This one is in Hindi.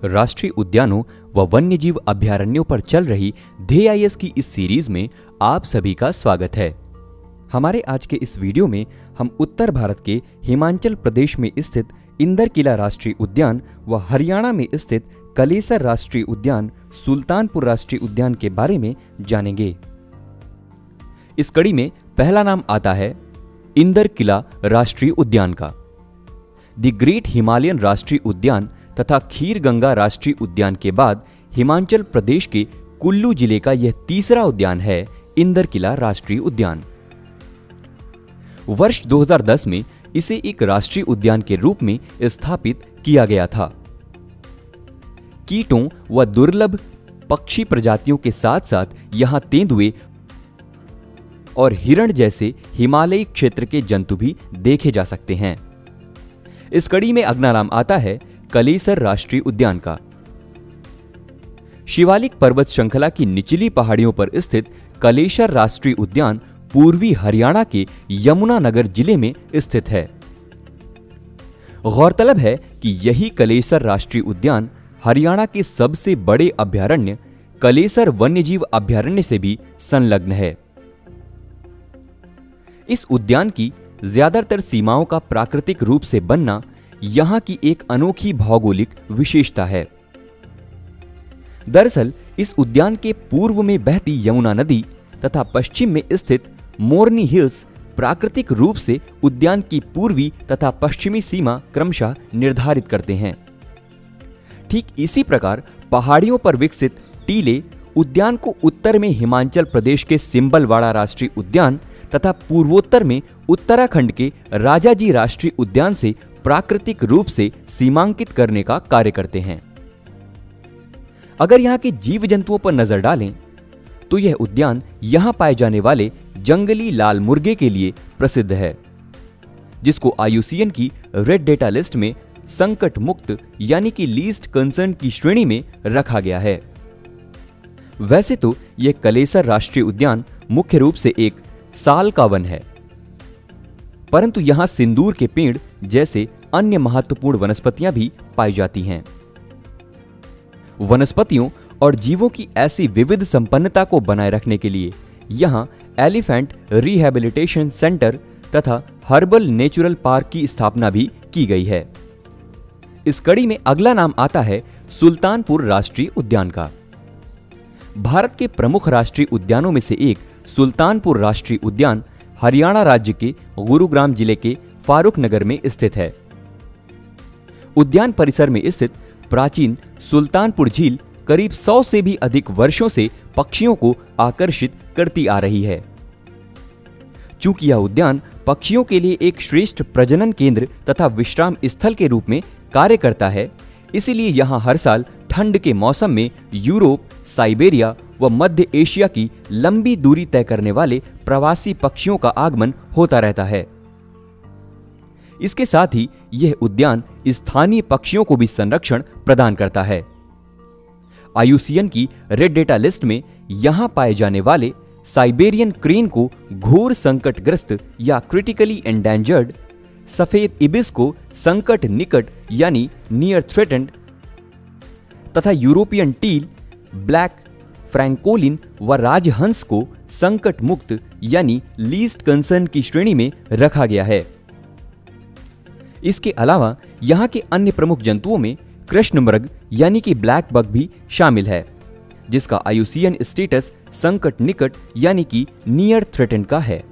राष्ट्रीय उद्यानों व वन्यजीव अभयारण्यों पर चल रही ध्येय की इस सीरीज में आप सभी का स्वागत है। हमारे आज के इस वीडियो में हम उत्तर भारत के हिमाचल प्रदेश में स्थित इंदर किला राष्ट्रीय उद्यान व हरियाणा में स्थित कलेसर राष्ट्रीय उद्यान, सुल्तानपुर राष्ट्रीय उद्यान के बारे में जानेंगे। इस कड़ी में पहला नाम आता है इंदर किला राष्ट्रीय उद्यान का। द ग्रेट हिमालयन राष्ट्रीय उद्यान तथा खीर गंगा राष्ट्रीय उद्यान के बाद हिमाचल प्रदेश के कुल्लू जिले का यह तीसरा उद्यान है इंदर किला राष्ट्रीय उद्यान। वर्ष 2010 में इसे एक राष्ट्रीय उद्यान के रूप में स्थापित किया गया था। कीटों व दुर्लभ पक्षी प्रजातियों के साथ साथ यहां तेंदुए और हिरण जैसे हिमालयी क्षेत्र के जंतु भी देखे जा सकते हैं। इस कड़ी में अगला नाम आता है कलेसर राष्ट्रीय उद्यान का। शिवालिक पर्वत श्रृंखला की निचली पहाड़ियों पर स्थित कलेसर राष्ट्रीय उद्यान पूर्वी हरियाणा के यमुनानगर जिले में स्थित है। गौरतलब है कि यही कलेसर राष्ट्रीय उद्यान हरियाणा के सबसे बड़े अभयारण्य कलेसर वन्यजीव अभयारण्य से भी संलग्न है। इस उद्यान की ज्यादातर सीमाओं का प्राकृतिक रूप से बनना यहां की एक अनोखी भौगोलिक विशेषता है। दरअसल इस उद्यान के पूर्व में बहती यमुना नदी तथा पश्चिम में स्थित मोरनी हिल्स प्राकृतिक रूप से उद्यान की पूर्वी तथा पश्चिमी सीमा क्रमशः निर्धारित करते हैं। ठीक इसी प्रकार पहाड़ियों पर विकसित टीले उद्यान को उत्तर में हिमाचल प्रदेश के सिंबलवाड़ा राष्ट्रीय उद्यान तथा पूर्वोत्तर में उत्तराखंड के राजाजी राष्ट्रीय उद्यान से प्राकृतिक रूप से सीमांकित करने का कार्य करते हैं। अगर यहाँ के जीव जंतुओं पर नजर डालें तो यह उद्यान यहां पाए जाने वाले जंगली लाल मुर्गे के लिए प्रसिद्ध है, जिसको IUCN की रेड डेटा लिस्ट में संकट मुक्त यानी कि लीस्ट कंसर्न की श्रेणी में रखा गया है। वैसे तो यह कलेसर राष्ट्रीय उद्यान मुख्य रूप से एक साल का वन है, परंतु यहां सिंदूर के पेड़ जैसे अन्य महत्वपूर्ण वनस्पतियां भी पाई जाती हैं। वनस्पतियों और जीवों की ऐसी विविध संपन्नता को बनाए रखने के लिए यहां एलिफेंट रिहैबिलिटेशन सेंटर तथा हर्बल नेचुरल पार्क की स्थापना भी की गई है। इस कड़ी में अगला नाम आता है सुल्तानपुर राष्ट्रीय उद्यान का। भारत के प्रमुख राष्ट्रीय उद्यानों में से एक सुल्तानपुर राष्ट्रीय उद्यान हरियाणा राज्य के गुरुग्राम जिले के फारुख नगर में स्थित है। उद्यान परिसर में स्थित प्राचीन सुल्तानपुर झील करीब 100 से भी अधिक वर्षों से पक्षियों को आकर्षित करती आ रही है। चूंकि यह उद्यान पक्षियों के लिए एक श्रेष्ठ प्रजनन केंद्र तथा विश्राम स्थल के रूप में कार्य करता है, इसीलिए यहां हर साल ठंड के मौसम में यूरोप, साइबेरिया व मध्य एशिया की लंबी दूरी तय करने वाले प्रवासी पक्षियों का आगमन होता रहता है। इसके साथ ही यह उद्यान स्थानीय पक्षियों को भी संरक्षण प्रदान करता है। IUCN की रेड डेटा लिस्ट में यहां पाए जाने वाले साइबेरियन क्रेन को घोर संकटग्रस्त या क्रिटिकली एंडेंजर्ड, सफेद इबिस को संकट निकट यानी नियर थ्रेटेंड तथा यूरोपियन टील, ब्लैक फ्रैंकोलिन व राजहंस को संकट मुक्त यानी लीस्ट कंसर्न की श्रेणी में रखा गया है। इसके अलावा यहां के अन्य प्रमुख जंतुओं में कृष्ण मृग यानी कि ब्लैक बग भी शामिल है, जिसका IUCN स्टेटस संकट निकट यानी कि नियर थ्रेटेंड का है।